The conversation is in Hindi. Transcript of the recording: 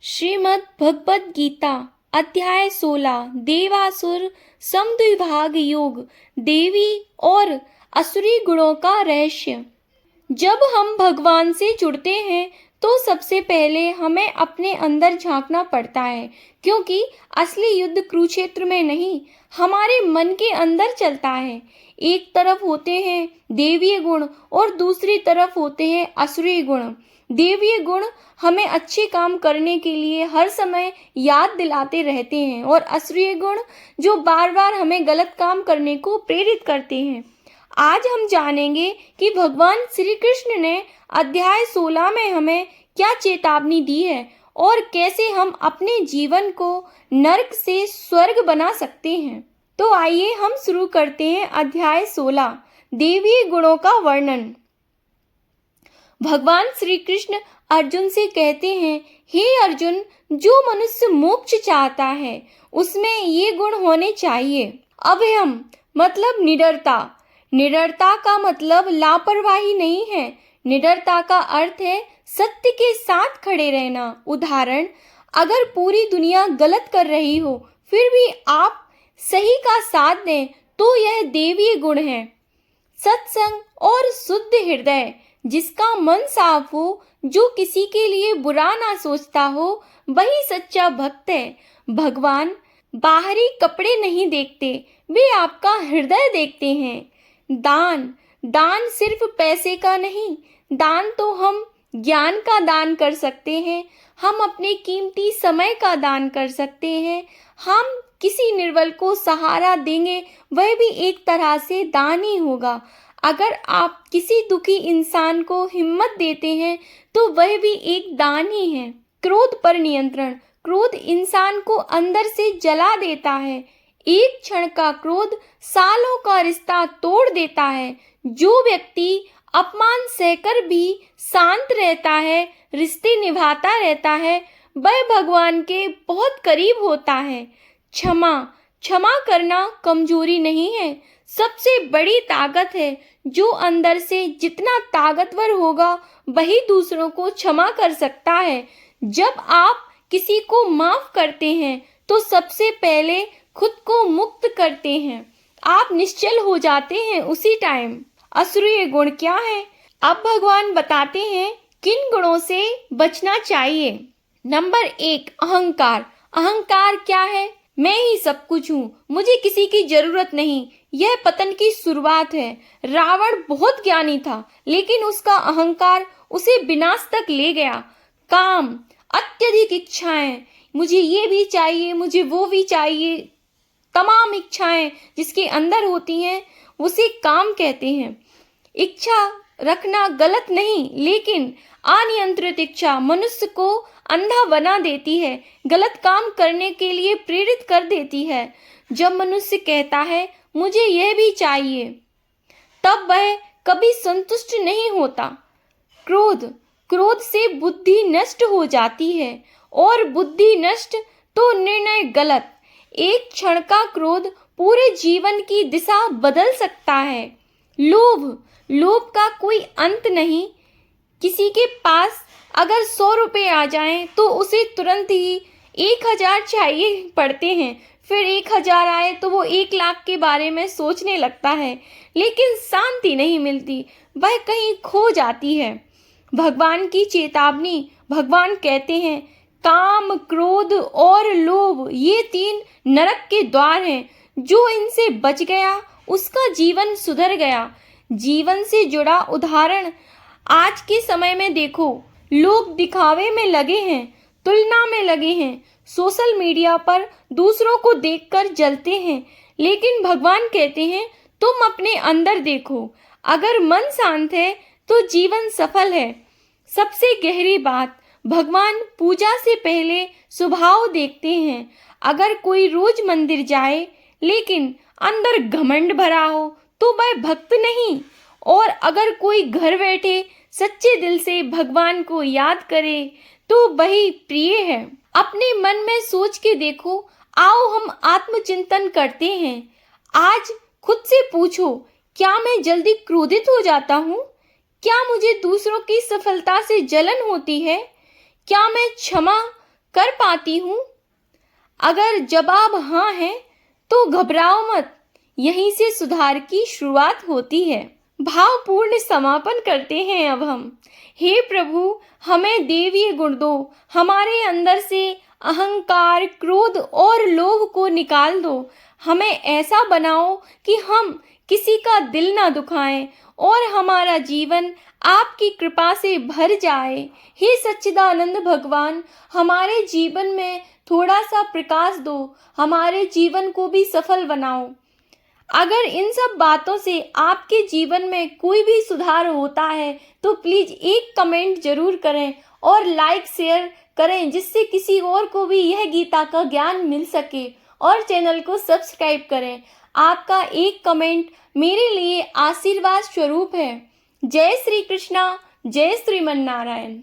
श्रीमद् भगवद गीता अध्याय 16 देवासुर समद्विभाग योग देवी और असुरी गुणों का रहस्य। जब हम भगवान से जुड़ते हैं तो सबसे पहले हमें अपने अंदर झांकना पड़ता है, क्योंकि असली युद्ध कुरुक्षेत्र में नहीं, हमारे मन के अंदर चलता है। एक तरफ होते हैं देवीय गुण और दूसरी तरफ होते हैं असुरी गुण। देवीय गुण हमें अच्छे काम करने के लिए हर समय याद दिलाते रहते हैं और असुरी गुण जो बार बार हमें गलत काम करने को प्रेरित करते हैं। आज हम जानेंगे कि भगवान श्री कृष्ण ने अध्याय 16 में हमें क्या चेतावनी दी है और कैसे हम अपने जीवन को नरक से स्वर्ग बना सकते हैं। तो आइए हम शुरू करते हैं अध्याय 16 देवीय गुणों का वर्णन। भगवान श्री कृष्ण अर्जुन से कहते हैं, हे अर्जुन, जो मनुष्य मोक्ष चाहता है उसमें ये गुण होने चाहिए। अभयम मतलब निडरता। निडरता का मतलब लापरवाही नहीं है। निडरता का अर्थ है सत्य के साथ खड़े रहना। उदाहरण, अगर पूरी दुनिया गलत कर रही हो फिर भी आप सही का साथ दें तो यह देवीय गुण है। सत्संग और शुद्ध हृदय, जिसका मन साफ हो, जो किसी के लिए बुरा ना सोचता हो, वही सच्चा भक्त है। भगवान बाहरी कपड़े नहीं देखते, वे आपका हृदय देखते हैं। दान, दान सिर्फ पैसे का नहीं, दान तो हम ज्ञान का दान कर सकते हैं, हम अपने कीमती समय का दान कर सकते हैं, हम किसी निर्बल को सहारा देंगे, वह भी एक तरह से दान ही होगा। अगर आप किसी दुखी इंसान को हिम्मत देते हैं तो वह भी एक दान ही है। क्रोध पर नियंत्रण, क्रोध इंसान को अंदर से जला देता है। एक क्षण का क्रोध सालों का रिश्ता तोड़ देता है। जो व्यक्ति अपमान सहकर भी शांत रहता है, रिश्ते निभाता रहता है, वह भगवान के बहुत करीब होता है। क्षमा, क्षमा करना कमजोरी नहीं है, सबसे बड़ी ताकत है। जो अंदर से जितना ताकतवर होगा वही दूसरों को क्षमा कर सकता है। जब आप किसी को माफ करते हैं तो सबसे पहले खुद को मुक्त करते हैं। आप निश्चल हो जाते हैं उसी टाइम। असुरी गुण क्या है? अब भगवान बताते हैं किन गुणों से बचना चाहिए। नंबर 1, अहंकार। अहंकार क्या है? मैं ही सब कुछ हूँ, मुझे किसी की जरूरत नहीं। यह पतन की शुरुआत है। रावण बहुत ज्ञानी था, लेकिन उसका अहंकार उसे विनाश तक ले गया। काम, अत्यधिक इच्छाएं, मुझे ये भी चाहिए, मुझे वो भी चाहिए। तमाम इच्छाएं जिसके अंदर होती हैं उसे काम कहते हैं। इच्छा रखना गलत नहीं, लेकिन अनियंत्रित इच्छा मनुष्य को अंधा बना देती है, गलत काम करने के लिए प्रेरित कर देती है। जब मनुष्य कहता है मुझे यह भी चाहिए, तब वह कभी संतुष्ट नहीं होता। क्रोध, क्रोध से बुद्धि नष्ट हो जाती है और बुद्धि नष्ट तो निर्णय गलत। एक क्षण का क्रोध पूरे जीवन की दिशा बदल सकता है। लोभ, लोभ का कोई अंत नहीं। किसी के पास अगर 100 रुपए आ जाएं तो उसे तुरंत ही 1000 चाहिए पड़ते हैं, फिर 1000 आए तो वो 1 लाख के बारे में सोचने लगता है, लेकिन शांति नहीं मिलती, वह कहीं खो जाती है। भगवान की चेतावनी, भगवान कहते हैं काम, क्रोध और लोभ ये 3 नरक के द्वार हैं। जो इनसे बच गया उसका जीवन सुधर गया। जीवन से जुड़ा उदाहरण आज के समय में देखो, लोग दिखावे में लगे हैं, तुलना में लगे हैं, सोशल मीडिया पर दूसरों को देखकर जलते हैं, लेकिन भगवान कहते हैं तुम अपने अंदर देखो। अगर मन शांत है तो जीवन सफल है। सबसे गहरी बात, भगवान पूजा से पहले स्वभाव देखते हैं। अगर कोई रोज मंदिर जाए लेकिन अंदर घमंड भरा हो तो वह भक्त नहीं, और अगर कोई घर बैठे सच्चे दिल से भगवान को याद करे तो वही प्रिय है। अपने मन में सोच के देखो। आओ हम आत्मचिंतन करते हैं। आज खुद से पूछो, क्या मैं जल्दी क्रोधित हो जाता हूँ? क्या मुझे दूसरों की सफलता से जलन होती है? क्या मैं क्षमा कर पाती हूँ? अगर जवाब हाँ है तो घबराओ मत, यहीं से सुधार की शुरुआत होती है। भावपूर्ण समापन करते हैं अब हम। हे प्रभु, हमें देवीय गुण दो, हमारे अंदर से अहंकार, क्रोध और लोभ को निकाल दो। हमें ऐसा बनाओ कि हम किसी का दिल ना दुखाएं और हमारा जीवन आपकी कृपा से भर जाए। हे सच्चिदानंद भगवान, हमारे जीवन में थोड़ा सा प्रकाश दो, हमारे जीवन को भी सफल बनाओ। अगर इन सब बातों से आपके जीवन में कोई भी सुधार होता है तो प्लीज एक कमेंट जरूर करें और लाइक शेयर करें, जिससे किसी और को भी यह गीता का ज्ञान मिल सके, और चैनल को सब्सक्राइब करें। आपका एक कमेंट मेरे लिए आशीर्वाद स्वरूप है। जय श्री कृष्णा, जय श्रीमन नारायण।